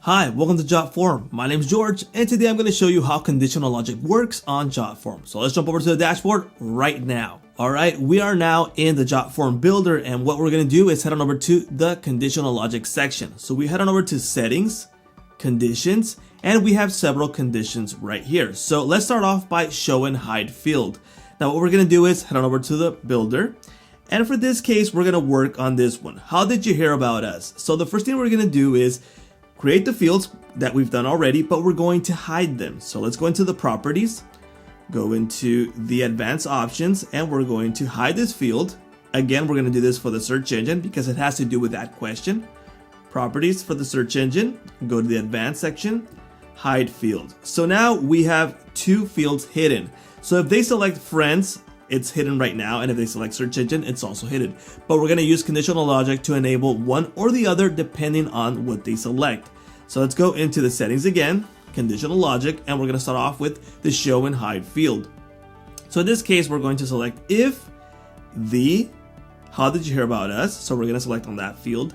Hi, welcome to Jotform. My name is George, and today I'm going to show you how conditional logic works on Jotform. So let's jump over to the dashboard right now. Alright, we are now in the Jotform builder, and what we're going to do is head on over to the conditional logic section. So we head on over to settings, conditions, and we have several conditions right here. So let's start off by show and hide field. Now what we're going to do is head on over to the builder. And for this case, we're going to work on this one. How did you hear about us? So the first thing we're going to do is create the fields that we've done already, but we're going to hide them. So let's go into the properties, go into the advanced options, and we're going to hide this field. Again, we're going to do this for the search engine because it has to do with that question. Properties for the search engine, go to the advanced section, hide field. So now we have two fields hidden. So if they select friends, it's hidden right now, and if they select search engine, it's also hidden. But we're going to use conditional logic to enable one or the other depending on what they select. So let's go into the settings again, conditional logic, and we're going to start off with the show and hide field. So in this case, we're going to select if the, how did you hear about us? So we're going to select on that field,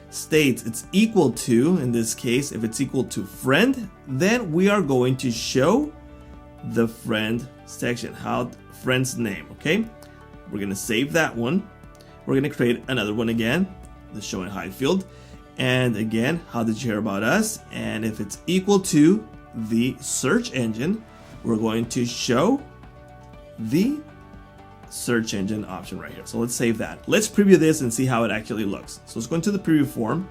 states it's equal to, in this case, if it's equal to friend, then we are going to show the friend section, how friend's name, okay? We're going to save that one. We're going to create another one again, the show and hide field. And again, how did you hear about us? And if it's equal to the search engine, we're going to show the search engine option right here. So let's save that. Let's preview this and see how it actually looks. So let's go into the preview form.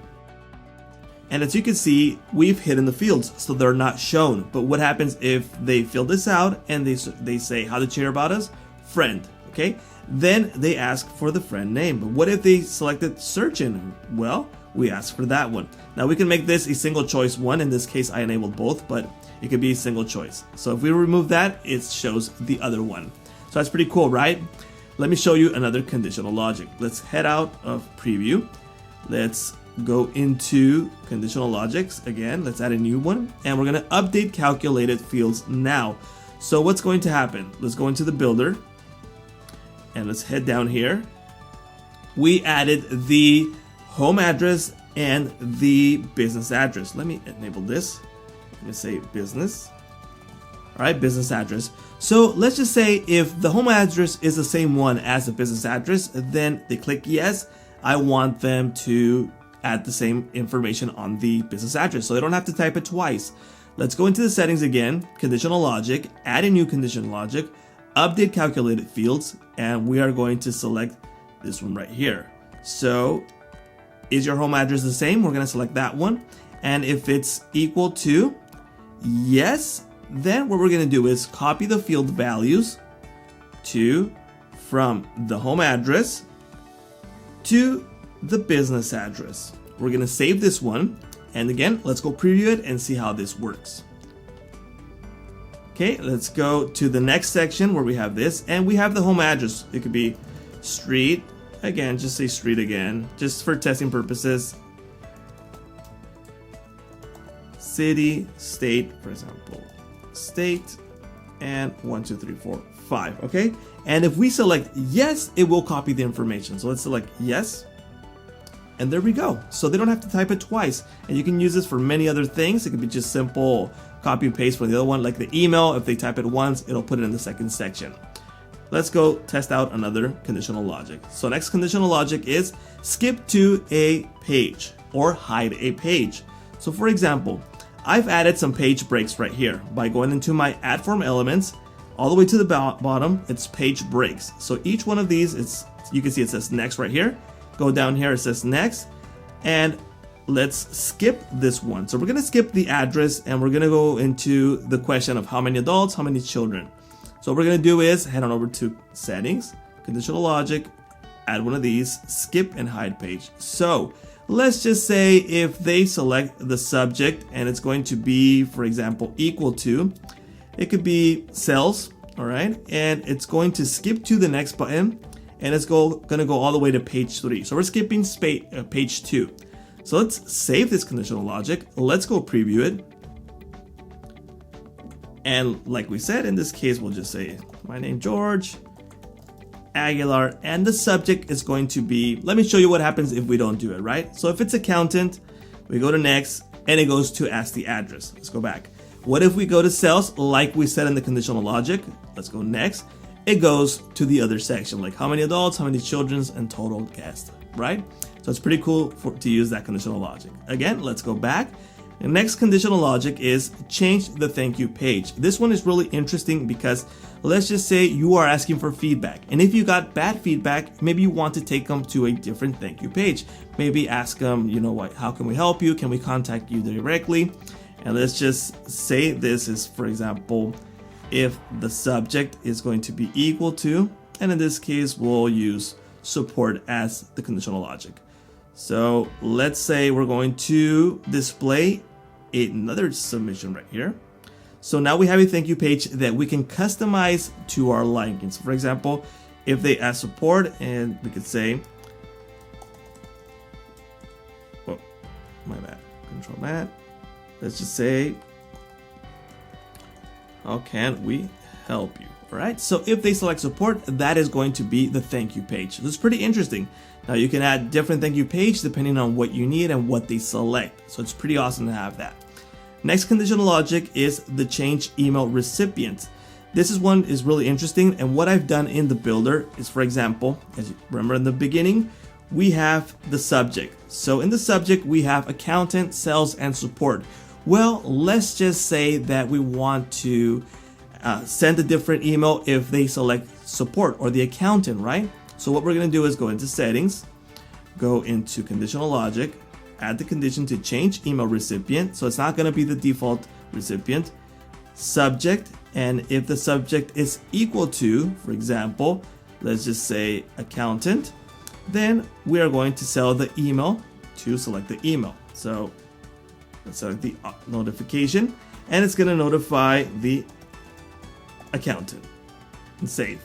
And as you can see, we've hidden the fields, so they're not shown. But what happens if they fill this out and they say, how did you hear about us? Friend, okay? Then they ask for the friend name. But what if they selected search engine? Well, we ask for that one. Now we can make this a single choice one. In this case, I enabled both, but it could be a single choice. So if we remove that, it shows the other one. So that's pretty cool, right? Let me show you another conditional logic. Let's head out of preview. Let's go into conditional logics again. Let's add a new one, and we're going to update calculated fields now. So what's going to happen? Let's go into the builder, and let's head down here. We added the home address and the business address. Let me enable this. Let me say business. All right, business address. So let's just say if the home address is the same one as the business address, then they click yes. I want them to add the same information on the business address, so they don't have to type it twice. Let's go into the settings again, conditional logic, add a new conditional logic, update calculated fields, and we are going to select this one right here. So is your home address the same? We're going to select that one. And if it's equal to yes, then what we're going to do is copy the field values from the home address to the business address. We're going to save this one. And again, let's go preview it and see how this works. Okay, let's go to the next section where we have this, and we have the home address. It could be street. Again, just say street again, just for testing purposes. City, state, for example, state, and 1, 2, 3, 4, 5. Okay, and if we select yes, it will copy the information. So let's select yes, and there we go. So they don't have to type it twice, and you can use this for many other things. It could be just simple copy and paste from the other one, like the email. If they type it once, it'll put it in the second section. Let's go test out another conditional logic. So next conditional logic is skip to a page or hide a page. So for example, I've added some page breaks right here by going into my add form elements all the way to the bottom. It's page breaks. So each one of these, you can see it says next right here. Go down here, it says next, and let's skip this one. So we're going to skip the address, and we're going to go into the question of how many adults, how many children. So what we're going to do is head on over to settings, conditional logic, add one of these, skip and hide page. So let's just say if they select the subject and it's going to be, for example, equal to, it could be cells, all right? And it's going to skip to the next button, and it's going to go all the way to page 3. So we're skipping page 2. So let's save this conditional logic. Let's go preview it. And like we said, in this case, we'll just say, my name George Aguilar, and the subject is going to be, let me show you what happens if we don't do it, right? So if it's accountant, we go to next, and it goes to ask the address. Let's go back. What if we go to sales like we said in the conditional logic? Let's go next. It goes to the other section, like how many adults, how many children, and total guests, right? So it's pretty cool to use that conditional logic. Again, let's go back. The next conditional logic is change the thank you page. This one is really interesting because let's just say you are asking for feedback. And if you got bad feedback, maybe you want to take them to a different thank you page. Maybe ask them, you know what, how can we help you? Can we contact you directly? And let's just say this is, for example, if the subject is going to be equal to, and in this case, we'll use support as the conditional logic. So let's say we're going to display another submission right here. So now we have a thank you page that we can customize to our likings. For example, if they ask support, and we could say, oh, my bad, control that. Let's just say, how can we help you? All right. So if they select support, that is going to be the thank you page. This is pretty interesting. Now you can add different thank you page depending on what you need and what they select. So it's pretty awesome to have that. Next conditional logic is the change email recipient. This one is really interesting. And what I've done in the builder is, for example, as you remember in the beginning, we have the subject. So in the subject, we have accountant, sales, and support. Well, let's just say that we want to send a different email if they select support or the accountant, right? So what we're going to do is go into settings, go into conditional logic, add the condition to change email recipient. So it's not going to be the default recipient, subject. And if the subject is equal to, for example, let's just say accountant, then we are going to sell the email to select the email. So let's select the notification, and it's going to notify the accountant and save.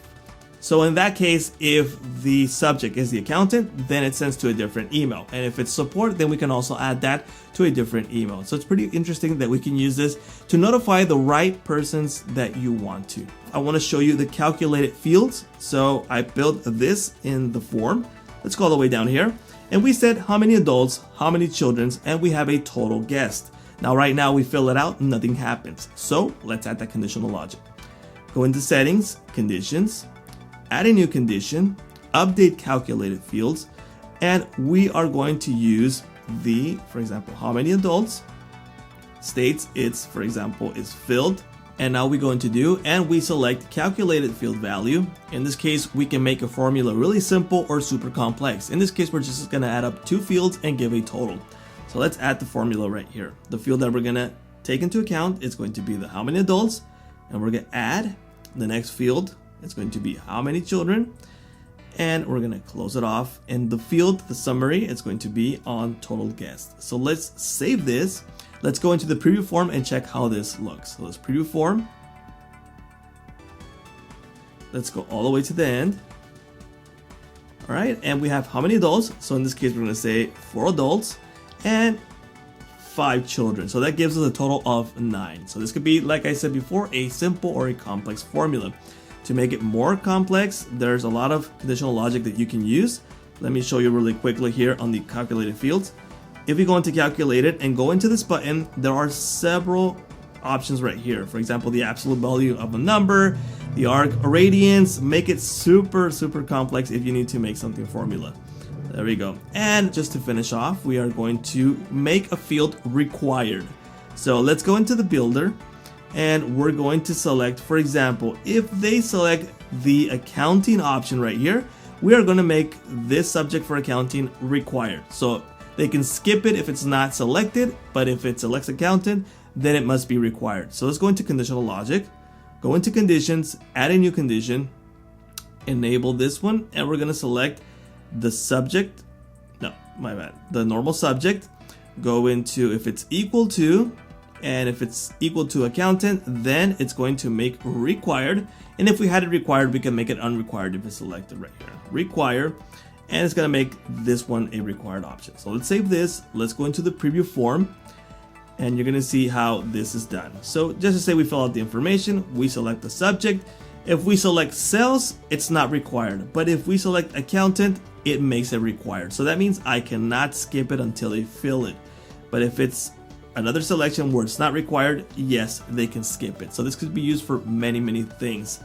So in that case, if the subject is the accountant, then it sends to a different email. And if it's support, then we can also add that to a different email. So it's pretty interesting that we can use this to notify the right persons that you want to. I want to show you the calculated fields. So I built this in the form. Let's go all the way down here. And we said how many adults, how many children, and we have a total guest. Now, right now we fill it out, nothing happens. So let's add that conditional logic. Go into settings, conditions, add a new condition, update calculated fields, and we are going to use the, for example, how many adults, states it's, for example, is filled. And now we go into do, and we select calculated field value. In this case, we can make a formula really simple or super complex. In this case, we're just going to add up two fields and give a total. So let's add the formula right here. The field that we're going to take into account is going to be the how many adults, and we're going to add the next field. It's going to be how many children, and we're going to close it off. And the field, the summary, it's going to be on total guests. So let's save this. Let's go into the preview form and check how this looks. So let's preview form. Let's go all the way to the end. All right, and we have how many adults. So in this case, we're going to say 4 adults and 5 children. So that gives us a total of 9. So this could be, like I said before, a simple or a complex formula. To make it more complex, there's a lot of conditional logic that you can use. Let me show you really quickly here on the calculated fields. If you go into calculate it and go into this button, there are several options right here. For example, the absolute value of a number, the arc radians, make it super complex if you need to make something formula. There we go. And just to finish off, we are going to make a field required. So let's go into the builder, and we're going to select, for example, if they select the accounting option right here, we are going to make this subject for accounting required. So they can skip it if it's not selected, but if it selects accountant, then it must be required. So let's go into conditional logic, go into conditions, add a new condition, enable this one, and we're going to select the subject, no, my bad, the normal subject, go into if it's equal to, and if it's equal to accountant, then it's going to make required. And if we had it required, we can make it unrequired if it's selected right here. Require, and it's going to make this one a required option. So let's save this. Let's go into the preview form, and you're going to see how this is done. So just to say we fill out the information, we select the subject. If we select sales, it's not required. But if we select accountant, it makes it required. So that means I cannot skip it until they fill it. But if it's another selection where it's not required, yes, they can skip it. So this could be used for many things.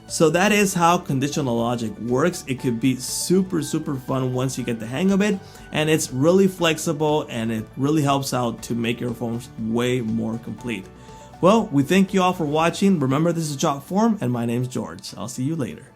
So that is how conditional logic works. It could be super fun once you get the hang of it, and it's really flexible and it really helps out to make your forms way more complete. Well, we thank you all for watching. Remember, this is Jotform and my name's George. I'll see you later.